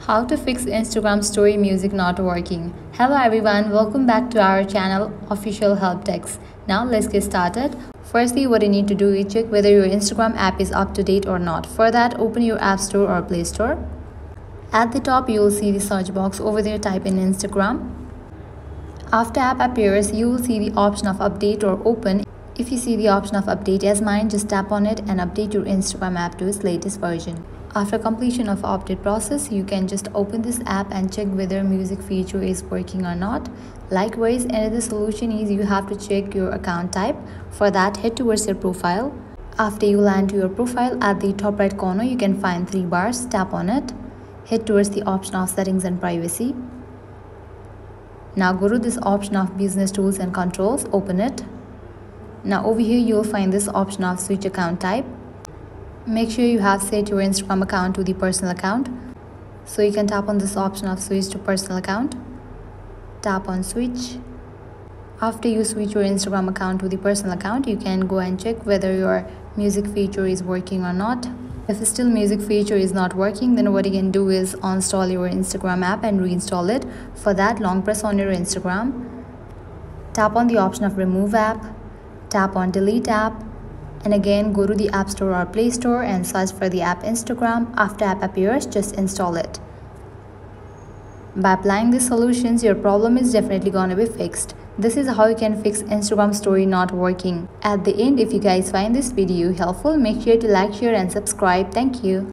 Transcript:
How to fix Instagram story music not working. Hello everyone, welcome back to our channel Official Help Text. Now let's get started. Firstly, what you need to do is check whether your Instagram app is up to date or not. For that, open your App Store or Play Store. At the top, you will see the search box. Over there, type in Instagram. After app appears, you will see the option of update or open. If you see the option of update as mine, just tap on it and update your Instagram app to its latest version. After completion of update process, you can just open this app and check whether music feature is working or not. Likewise, another solution is you have to check your account type. For that, head towards your profile. After you land to your profile, at the top right corner, you can find 3 bars. Tap on it. Head towards the option of settings and privacy. Now go to this option of business tools and controls. Open it. Now over here, you will find this option of switch account type. Make sure you have set your Instagram account to the personal account. So you can tap on this option of switch to personal account. Tap on switch. After you switch your Instagram account to the personal account, you can go and check whether your music feature is working or not. If still music feature is not working, then what you can do is uninstall your Instagram app and reinstall it. For that, long press on your Instagram. Tap on the option of remove app. Tap on delete app. And again, go to the App Store or Play Store and search for the app Instagram. After app appears, just install it. By applying these solutions, your problem is definitely gonna be fixed. This is how you can fix Instagram story not working. At the end, if you guys find this video helpful, make sure to like, share and subscribe. Thank you.